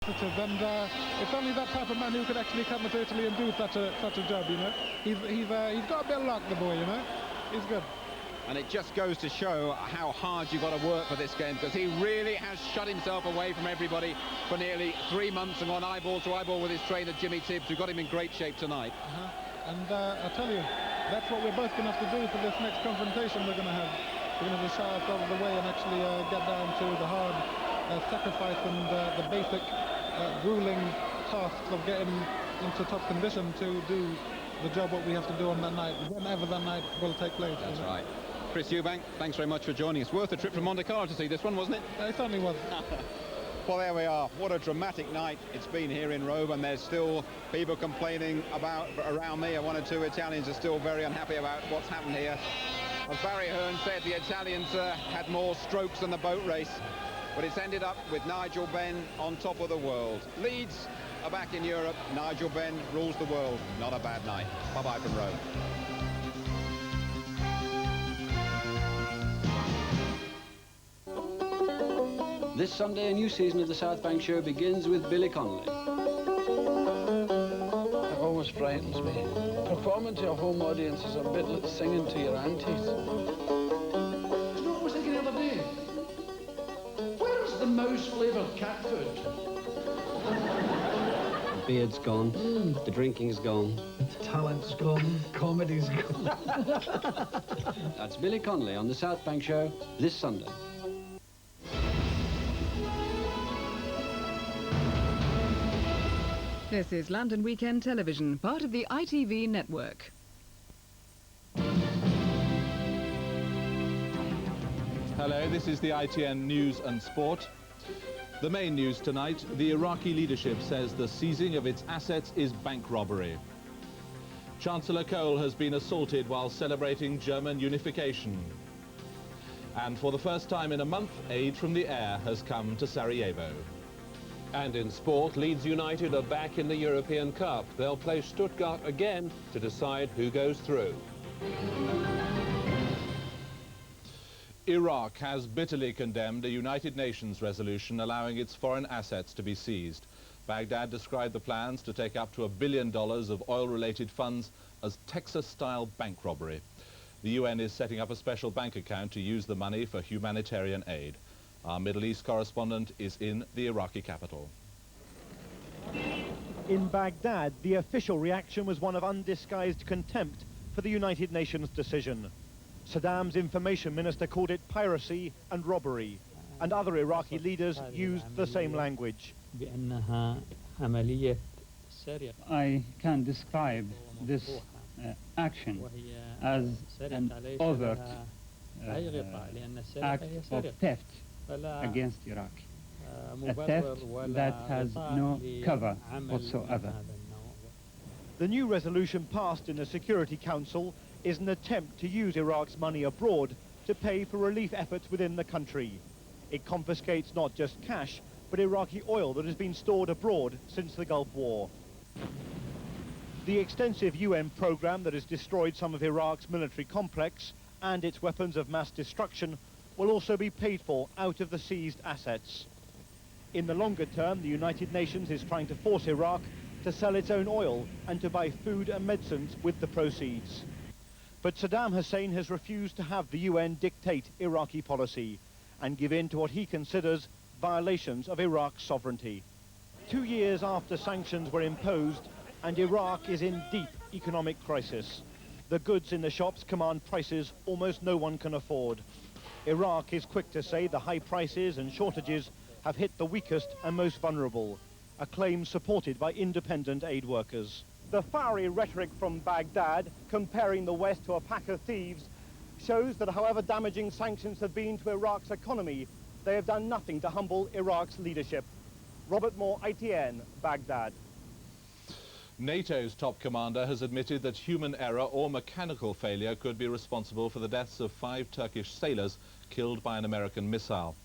initiative, and it's only that type of man who could actually come to Italy and do such a job, you know. He's got a bit of luck, the boy, you know. He's good. And it just goes to show how hard you've got to work for this game, because he really has shut himself away from everybody for nearly 3 months and gone eyeball to eyeball with his trainer Jimmy Tibbs, who got him in great shape tonight. And I tell you, that's what we're both going to have to do for this next confrontation we're going to have. We're going to shy ourselves out of the way and actually get down to the hard sacrifice and the basic grueling tasks of getting into top condition to do the job what we have to do on that night, whenever that night will take place. That's right. Chris Eubank, thanks very much for joining us. Worth a trip from Monte Carlo to see this one, wasn't it? It certainly was. Well, there we are. What a dramatic night it's been here in Rome, and there's still people complaining about around me, and 1 or 2 Italians are still very unhappy about what's happened here. As Barry Hearn said, the Italians had more strokes than the boat race, but it's ended up with Nigel Benn on top of the world. Leeds are back in Europe. Nigel Benn rules the world. Not a bad night. Bye-bye from Rome. This Sunday, a new season of the South Bank Show begins with Billy Connolly. It almost frightens me. Performing to a home audience is a bit like singing to your aunties. You know what I was thinking the other day? Where's the mouse-flavoured cat food? The beard's gone, the drinking's gone. The talent's gone, comedy's gone. That's Billy Connolly on the South Bank Show this Sunday. This is London Weekend Television, part of the ITV network. Hello, this is the ITN News and Sport. The main news tonight, the Iraqi leadership says the seizing of its assets is bank robbery. Chancellor Kohl has been assaulted while celebrating German unification. And for the first time in a month, aid from the air has come to Sarajevo. And in sport, Leeds United are back in the European Cup. They'll play Stuttgart again to decide who goes through. Iraq has bitterly condemned a United Nations resolution allowing its foreign assets to be seized. Baghdad described the plans to take up to $1 billion of oil-related funds as Texas-style bank robbery. The UN is setting up a special bank account to use the money for humanitarian aid. Our Middle East correspondent is in the Iraqi capital. In Baghdad, the official reaction was one of undisguised contempt for the United Nations decision. Saddam's information minister called it piracy and robbery, and other Iraqi leaders used the same language. I can describe this action as an overt act of theft against Iraq, a theft that has no cover whatsoever. The new resolution passed in the Security Council is an attempt to use Iraq's money abroad to pay for relief efforts within the country. It confiscates not just cash, but Iraqi oil that has been stored abroad since the Gulf War. The extensive UN program that has destroyed some of Iraq's military complex and its weapons of mass destruction will also be paid for out of the seized assets. In the longer term, the United Nations is trying to force Iraq to sell its own oil and to buy food and medicines with the proceeds. But Saddam Hussein has refused to have the UN dictate Iraqi policy and give in to what he considers violations of Iraq's sovereignty. 2 years after sanctions were imposed and Iraq is in deep economic crisis. The goods in the shops command prices almost no one can afford. Iraq is quick to say the high prices and shortages have hit the weakest and most vulnerable, a claim supported by independent aid workers. The fiery rhetoric from Baghdad, comparing the West to a pack of thieves, shows that however damaging sanctions have been to Iraq's economy, they have done nothing to humble Iraq's leadership. Robert Moore, ITN, Baghdad. NATO's top commander has admitted that human error or mechanical failure could be responsible for the deaths of 5 Turkish sailors killed by an American missile.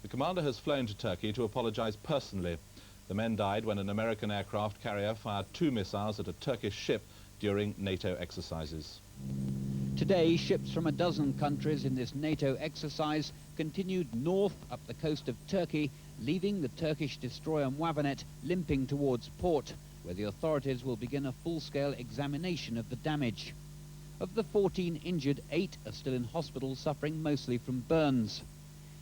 The commander has flown to Turkey to apologize personally. The men died when an American aircraft carrier fired 2 missiles at a Turkish ship during NATO exercises. Today, ships from a dozen countries in this NATO exercise continued north up the coast of Turkey, leaving the Turkish destroyer Muavenet limping towards port, where the authorities will begin a full-scale examination of the damage. Of the 14 injured, 8 are still in hospital, suffering mostly from burns.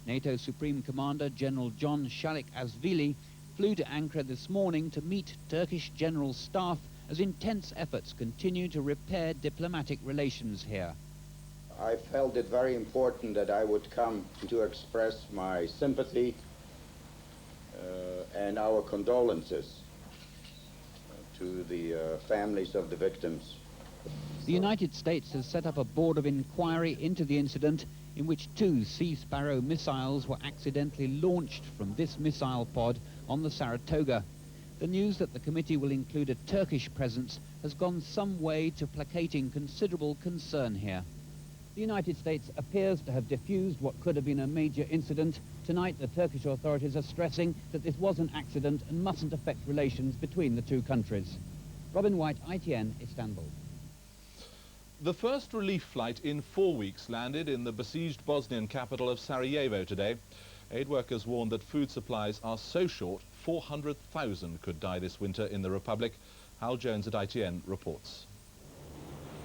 NATO Supreme Commander General John Shalik-Azvili flew to Ankara this morning to meet Turkish general staff as intense efforts continue to repair diplomatic relations here. I felt it very important that I would come to express my sympathy and our condolences to the families of the victims. The United States has set up a board of inquiry into the incident in which 2 Sea Sparrow missiles were accidentally launched from this missile pod on the Saratoga. The news that the committee will include a Turkish presence has gone some way to placating considerable concern here. The United States appears to have diffused what could have been a major incident. Tonight, the Turkish authorities are stressing that this was an accident and mustn't affect relations between the two countries. Robin White, ITN, Istanbul. The first relief flight in 4 weeks landed in the besieged Bosnian capital of Sarajevo today. Aid workers warned that food supplies are so short, 400,000 could die this winter in the Republic. Hal Jones at ITN reports.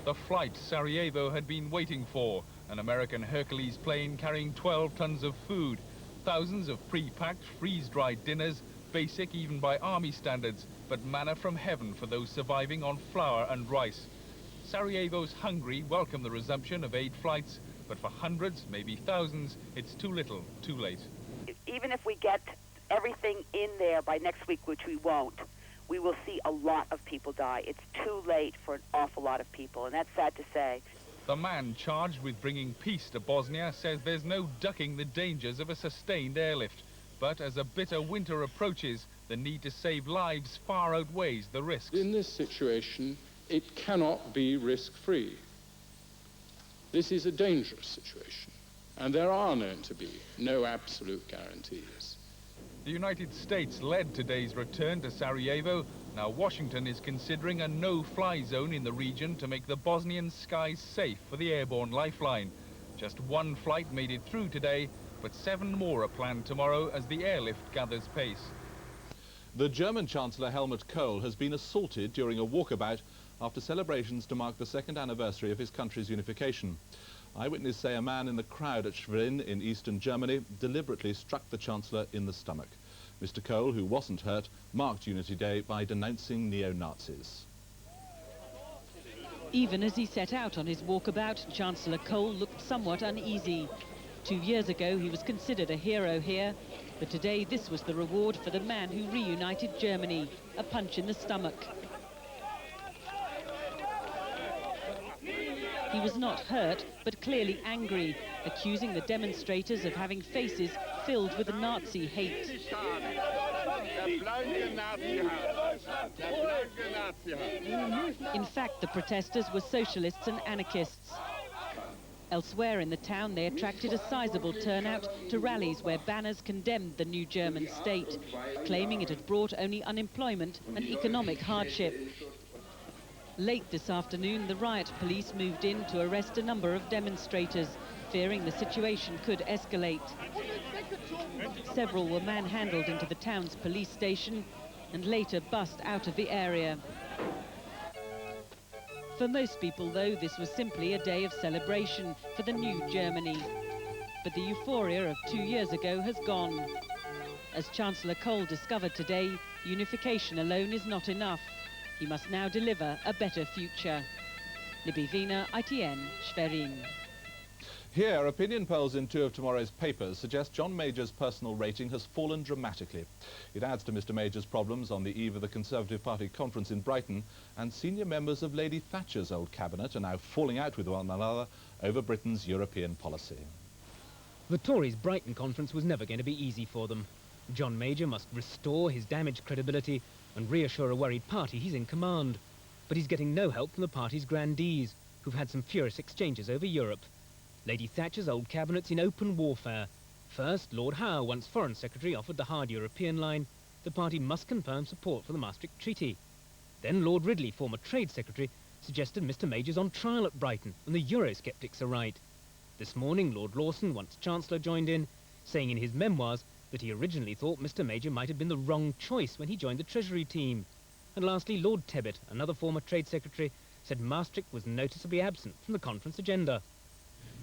The flight Sarajevo had been waiting for, an American Hercules plane carrying 12 tons of food, thousands of pre-packed, freeze-dried dinners, basic even by army standards, but manna from heaven for those surviving on flour and rice. Sarajevo's hungry welcome the resumption of aid flights, but for hundreds, maybe thousands, it's too little, too late. Even if we get everything in there by next week, which we won't, we will see a lot of people die. It's too late for an awful lot of people, and that's sad to say. The man charged with bringing peace to Bosnia says there's no ducking the dangers of a sustained airlift. But as a bitter winter approaches, the need to save lives far outweighs the risks. In this situation, it cannot be risk-free. This is a dangerous situation, and there are known to be no absolute guarantees. The United States led today's return to Sarajevo. Now Washington is considering a no-fly zone in the region to make the Bosnian skies safe for the airborne lifeline. Just 1 flight made it through today, but 7 more are planned tomorrow as the airlift gathers pace. The German Chancellor Helmut Kohl has been assaulted during a walkabout after celebrations to mark the 2nd anniversary of his country's unification. Eyewitnesses say a man in the crowd at Schwerin in eastern Germany deliberately struck the Chancellor in the stomach. Mr. Kohl, who wasn't hurt, marked Unity Day by denouncing neo-Nazis. Even as he set out on his walkabout, Chancellor Kohl looked somewhat uneasy. 2 years ago, he was considered a hero here, but today this was the reward for the man who reunited Germany, a punch in the stomach. He was not hurt, but clearly angry, accusing the demonstrators of having faces filled with Nazi hate. In fact, the protesters were socialists and anarchists. Elsewhere in the town, they attracted a sizable turnout to rallies where banners condemned the new German state, claiming it had brought only unemployment and economic hardship. Late this afternoon, the riot police moved in to arrest a number of demonstrators, fearing the situation could escalate. Several were manhandled into the town's police station and later bussed out of the area. For most people, though, this was simply a day of celebration for the new Germany. But the euphoria of 2 years ago has gone. As Chancellor Kohl discovered today, unification alone is not enough. He must now deliver a better future. Libby Wiener, ITN, Schwerin. Here, opinion polls in 2 of tomorrow's papers suggest John Major's personal rating has fallen dramatically. It adds to Mr Major's problems on the eve of the Conservative Party conference in Brighton, and senior members of Lady Thatcher's old cabinet are now falling out with one another over Britain's European policy. The Tories' Brighton conference was never going to be easy for them. John Major must restore his damaged credibility and reassure a worried party he's in command. But he's getting no help from the party's grandees, who've had some furious exchanges over Europe. Lady Thatcher's old cabinet's in open warfare. First, Lord Howe, once Foreign Secretary, offered the hard European line. The party must confirm support for the Maastricht Treaty. Then Lord Ridley, former Trade Secretary, suggested Mr Major's on trial at Brighton, and the Eurosceptics are right. This morning, Lord Lawson, once Chancellor, joined in, saying in his memoirs that he originally thought Mr Major might have been the wrong choice when he joined the Treasury team. And lastly, Lord Tebbit, another former Trade Secretary, said Maastricht was noticeably absent from the conference agenda.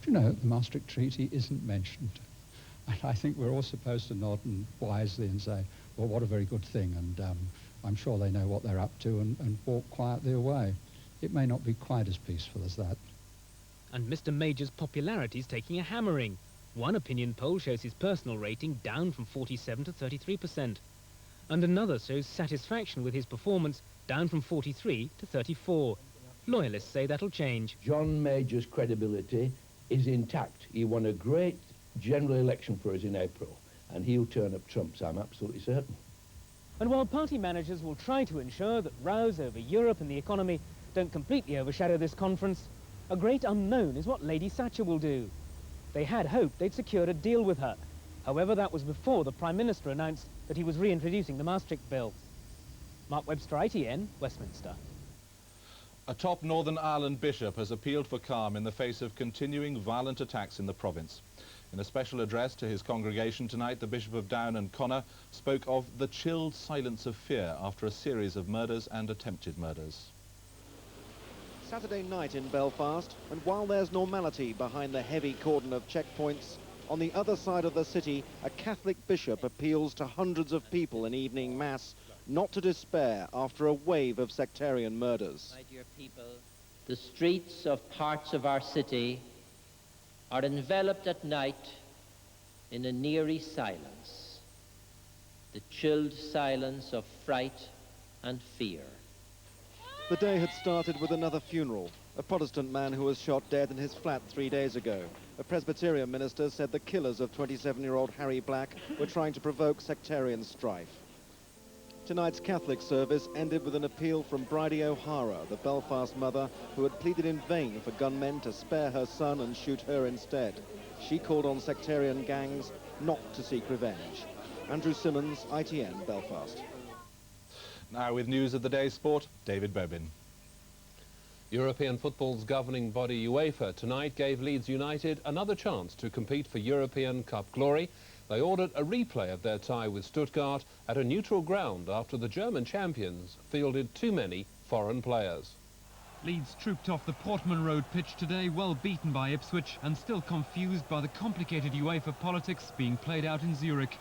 Do you know, the Maastricht Treaty isn't mentioned. And I think we're all supposed to nod and wisely and say, well, what a very good thing, and I'm sure they know what they're up to, and walk quietly away. It may not be quite as peaceful as that. And Mr Major's popularity is taking a hammering. One opinion poll shows his personal rating down from 47 to 33%. And another shows satisfaction with his performance down from 43 to 34. Loyalists say that'll change. John Major's credibility is intact. He won a great general election for us in April, and he'll turn up trumps, I'm absolutely certain. And while party managers will try to ensure that rows over Europe and the economy don't completely overshadow this conference, a great unknown is what Lady Thatcher will do. They had hoped they'd secured a deal with her. However, that was before the Prime Minister announced that he was reintroducing the Maastricht Bill. Mark Webster, ITN, Westminster. A top Northern Ireland bishop has appealed for calm in the face of continuing violent attacks in the province. In a special address to his congregation tonight, the Bishop of Down and Connor spoke of the chilled silence of fear after a series of murders and attempted murders. Saturday night in Belfast, and while there's normality behind the heavy cordon of checkpoints, on the other side of the city, a Catholic bishop appeals to hundreds of people in evening mass not to despair after a wave of sectarian murders. My dear people, the streets of parts of our city are enveloped at night in an eerie silence, the chilled silence of fright and fear. The day had started with another funeral, a Protestant man who was shot dead in his flat 3 days ago. A Presbyterian minister said the killers of 27-year-old Harry Black were trying to provoke sectarian strife. Tonight's Catholic service ended with an appeal from Bridie O'Hara, the Belfast mother who had pleaded in vain for gunmen to spare her son and shoot her instead. She called on sectarian gangs not to seek revenge. Andrew Simmons, ITN, Belfast. Now with news of the day's sport, David Bobin. European football's governing body UEFA tonight gave Leeds United another chance to compete for European Cup glory. They ordered a replay of their tie with Stuttgart at a neutral ground after the German champions fielded too many foreign players. Leeds trooped off the Portman Road pitch today, well beaten by Ipswich and still confused by the complicated UEFA politics being played out in Zurich.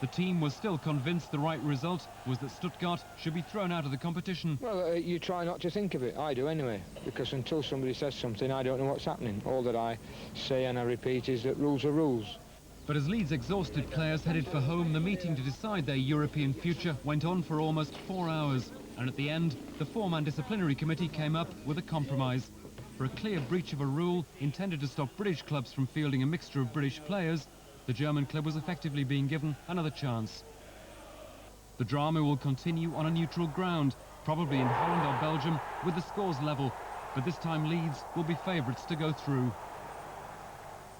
The team was still convinced the right result was that Stuttgart should be thrown out of the competition. Well, you try not to think of it. I do anyway, because until somebody says something, I don't know what's happening. All that I say and I repeat is that rules are rules. But as Leeds' exhausted players headed for home, the meeting to decide their European future went on for almost 4 hours. And at the end, the four-man disciplinary committee came up with a compromise. For a clear breach of a rule intended to stop British clubs from fielding a mixture of British players, the German club was effectively being given another chance. The drama will continue on a neutral ground, probably in Holland or Belgium, with the scores level. But this time Leeds will be favourites to go through.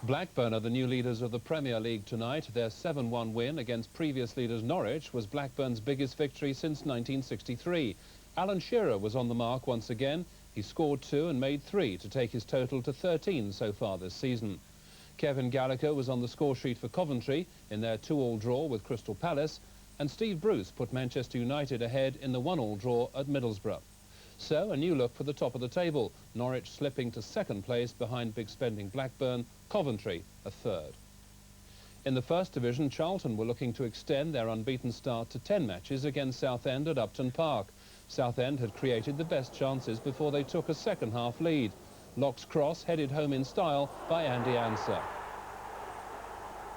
Blackburn are the new leaders of the Premier League tonight. Their 7-1 win against previous leaders Norwich was Blackburn's biggest victory since 1963. Alan Shearer was on the mark once again. He scored 2 and made 3 to take his total to 13 so far this season. Kevin Gallagher was on the score sheet for Coventry in their 2-2 draw with Crystal Palace, and Steve Bruce put Manchester United ahead in the 1-1 draw at Middlesbrough. So a new look for the top of the table, Norwich slipping to second place behind big spending Blackburn, Coventry a third. In the first division, Charlton were looking to extend their unbeaten start to 10 matches against Southend at Upton Park. Southend had created the best chances before they took a second half lead. Locke's cross headed home in style by Andy Ansah.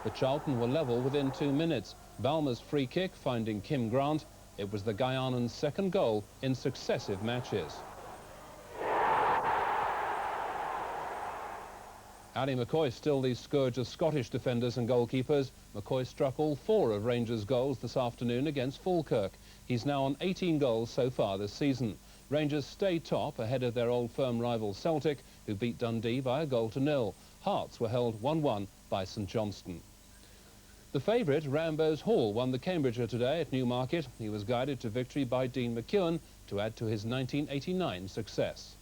But Charlton were level within 2 minutes. Balmer's free kick finding Kim Grant. It was the Guyanan's second goal in successive matches. Ali McCoy still the scourge of Scottish defenders and goalkeepers. McCoy struck all 4 of Rangers' goals this afternoon against Falkirk. He's now on 18 goals so far this season. Rangers stay top ahead of their old firm rival Celtic, who beat Dundee by 1-0. Hearts were held 1-1 by St Johnstone. The favourite, Rambo's Hall, won the Cambridgeshire today at Newmarket. He was guided to victory by Dean McEwen to add to his 1989 success.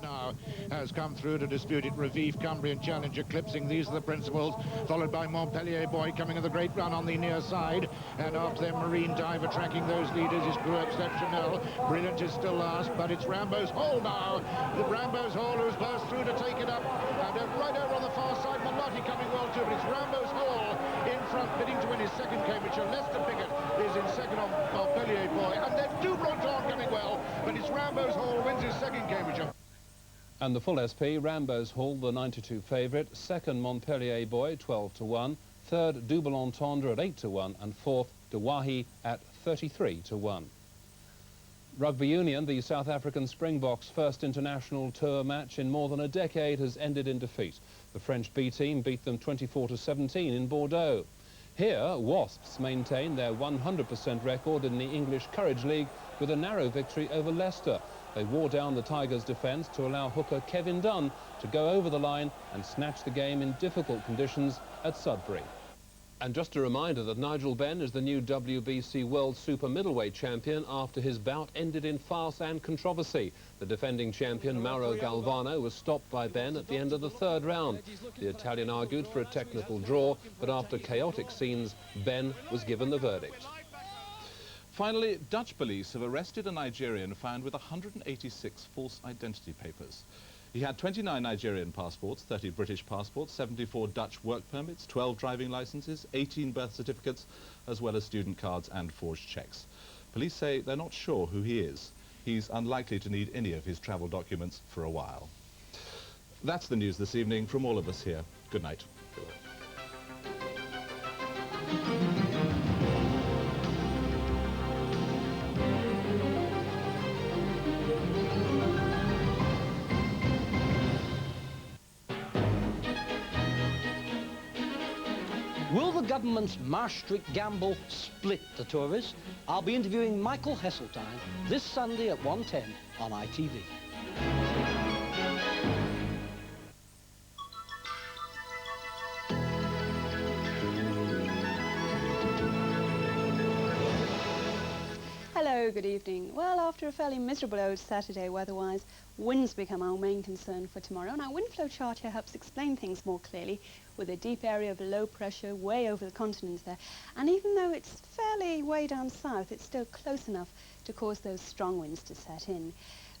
Now has come through to dispute it. Revive, Cumbrian Challenge, Eclipsing. These are the principals, followed by Montpellier Boy coming at the great run on the near side, and after them Marine Diver tracking those leaders is Crew Exceptional. Brilliant is still last, but it's Rambo's Hall now. The Rambo's Hall who's burst through to take it up, and right over on the far side Malotti coming well too, but it's Rambo's Hall in front, bidding to win his second Cambridgeshire. Lester Pickett is in second on Montpellier Boy, and then Dubronton coming well, but it's Rambo's Hall wins his second Cambridgeshire. And the full SP, Rambo's Hall, the 92 favourite. Second, Montpellier Boy, 12-1. Third, Double Entendre at 8-1. And fourth, Dewahi at 33-1. Rugby Union, the South African Springboks' first international tour match in more than a decade, has ended in defeat. The French B team beat them 24-17 in Bordeaux. Here, Wasps maintain their 100% record in the English Courage League with a narrow victory over Leicester. They wore down the Tigers' defence to allow hooker Kevin Dunn to go over the line and snatch the game in difficult conditions at Sudbury. And just a reminder that Nigel Benn is the new WBC World Super Middleweight Champion after his bout ended in farce and controversy. The defending champion, Mauro Galvano, was stopped by Benn at the end of the third round. The Italian argued for a technical draw, but after chaotic scenes, Benn was given the verdict. Finally, Dutch police have arrested a Nigerian found with 186 false identity papers. He had 29 Nigerian passports, 30 British passports, 74 Dutch work permits, 12 driving licenses, 18 birth certificates, as well as student cards and forged cheques. Police say they're not sure who he is. He's unlikely to need any of his travel documents for a while. That's the news this evening from all of us here. Good night. Will the government's Maastricht gamble split the tourists? I'll be interviewing Michael Heseltine this Sunday at 1:10 on ITV. Hello, good evening. Well, after a fairly miserable old Saturday weather-wise, winds become our main concern for tomorrow, and our wind flow chart here helps explain things more clearly with a deep area of low pressure way over the continent there. And even though it's fairly way down south, it's still close enough to cause those strong winds to set in.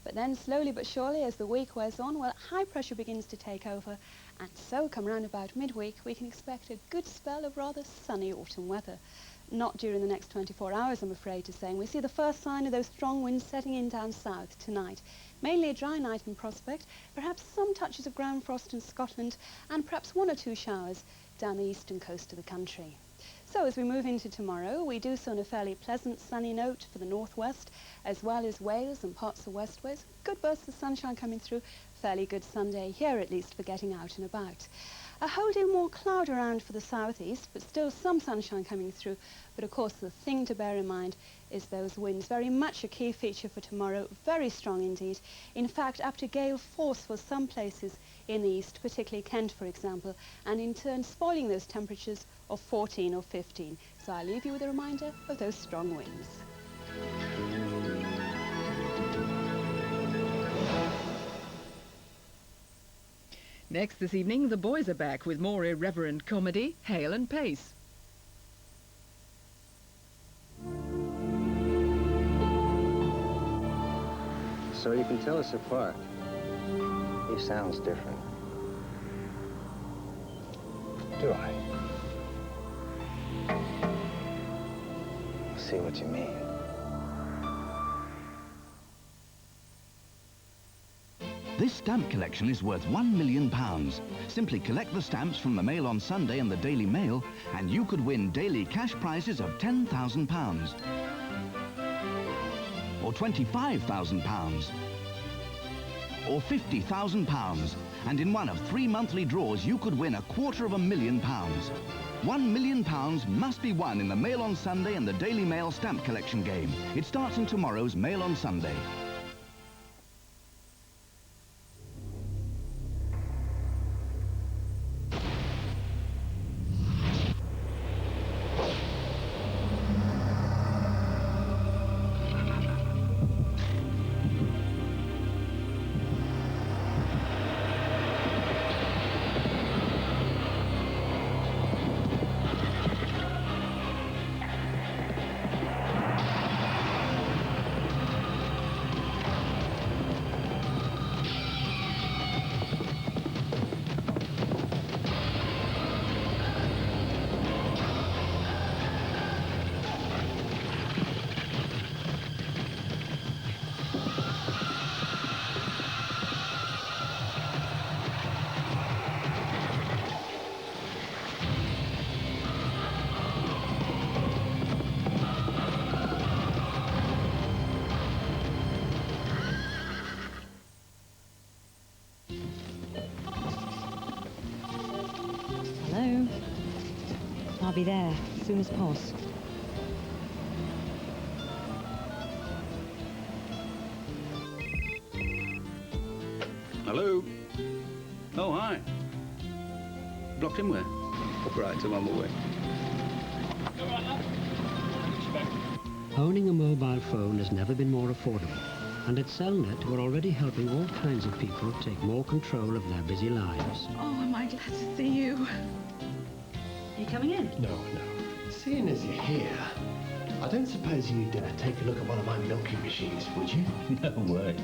But then slowly but surely, as the week wears on, well, high pressure begins to take over, and so come round about midweek, we can expect a good spell of rather sunny autumn weather. Not during the next 24 hours, I'm afraid to say. And we see the first sign of those strong winds setting in down south tonight. Mainly a dry night in prospect, perhaps some touches of ground frost in Scotland, and perhaps 1 or 2 showers down the eastern coast of the country. So as we move into tomorrow, we do so on a fairly pleasant sunny note for the northwest, as well as Wales and parts of West Wales. Good bursts of sunshine coming through. Fairly good Sunday here, at least, for getting out and about. A whole deal more cloud around for the southeast, but still some sunshine coming through. But of course, the thing to bear in mind is those winds. Very much a key feature for tomorrow, very strong indeed. In fact, up to gale force for some places in the east, particularly Kent, for example, and in turn spoiling those temperatures of 14 or 15. So I leave you with a reminder of those strong winds. Next this evening, the boys are back with more irreverent comedy, Hale and Pace. So you can tell us apart. He sounds different. Do I? I see what you mean. This stamp collection is worth £1 million. Simply collect the stamps from the Mail on Sunday and the Daily Mail, and you could win daily cash prizes of £10,000. Or £25,000. Or £50,000. And in one of 3 monthly draws, you could win £250,000. £1 million must be won in the Mail on Sunday and the Daily Mail stamp collection game. It starts in tomorrow's Mail on Sunday. be there as soon as possible. Hello? Oh, hi. Blocked in where? Right, I'm on my way. Owning a mobile phone has never been more affordable, and at Cellnet we're already helping all kinds of people take more control of their busy lives. Oh, am I glad to see you. Are you coming in? No. Seeing as you're here, I don't suppose you'd take a look at one of my milking machines, would you? No way.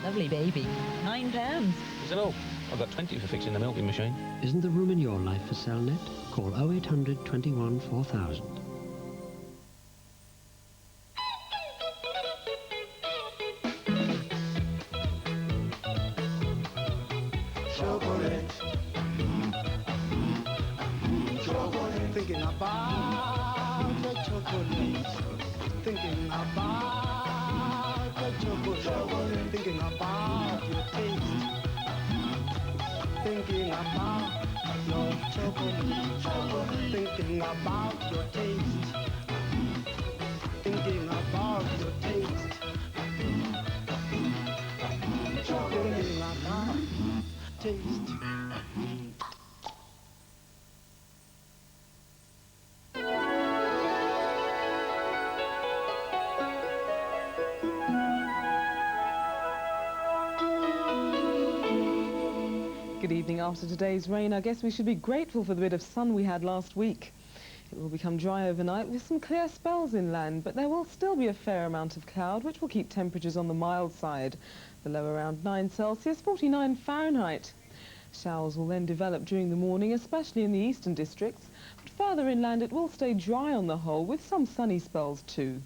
Lovely baby. £9. Is it all? I've got 20 for fixing the milking machine. Isn't there room in your life for Cellnet? Call 0800 21 4000. Chocolate. Chocolate. Thinking about the chocolate. Thinking about the chocolate. Thinking about your taste. Thinking about your chocolate. Thinking about your taste. Thinking about your taste. Thinking about taste. Good evening. After today's rain, I guess we should be grateful for the bit of sun we had last week. It will become dry overnight with some clear spells inland, but there will still be a fair amount of cloud, which will keep temperatures on the mild side. The low around 9 Celsius, 49 Fahrenheit. Showers will then develop during the morning, especially in the eastern districts, but further inland it will stay dry on the whole, with some sunny spells too.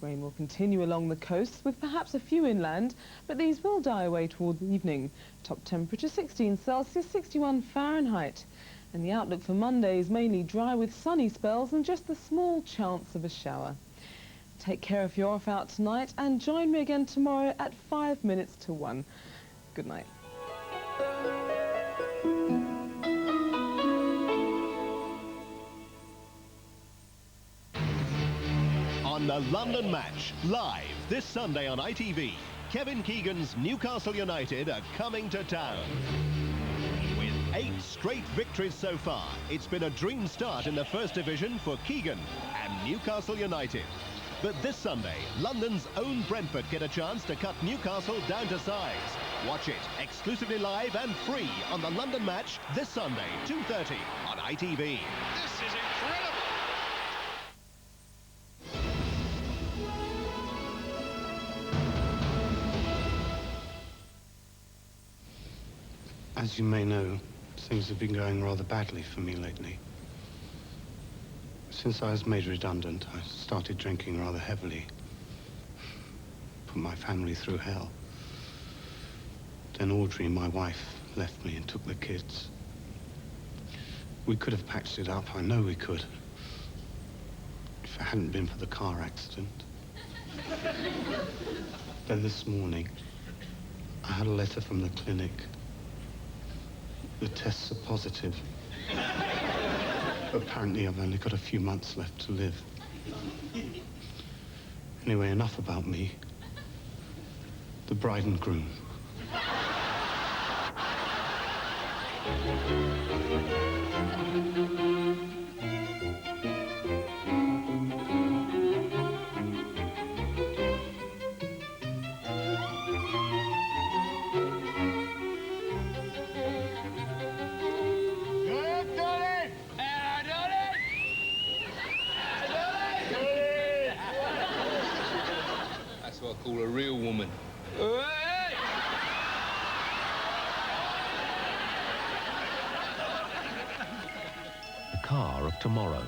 Rain will continue along the coasts, with perhaps a few inland, but these will die away toward the evening. Top temperature 16 Celsius, 61 Fahrenheit. And the outlook for Monday is mainly dry with sunny spells and just the small chance of a shower. Take care if you're off out tonight, and join me again tomorrow at 5 minutes to 1. Good night. On the London Match, live this Sunday on ITV, Kevin Keegan's Newcastle United are coming to town. With 8 straight victories so far, it's been a dream start in the First Division for Keegan and Newcastle United. But this Sunday, London's own Brentford get a chance to cut Newcastle down to size. Watch it exclusively live and free on the London Match this Sunday, 2:30 on ITV. This is incredible! As you may know, things have been going rather badly for me lately. Since I was made redundant, I started drinking rather heavily. Put my family through hell. Then Audrey, my wife, left me and took the kids. We could have patched it up, I know we could, if it hadn't been for the car accident. Then this morning, I had a letter from the clinic. The tests are positive. Apparently, I've only got a few months left to live. Anyway, enough about me. The bride and groom. That's what I call a real woman. The car of tomorrow.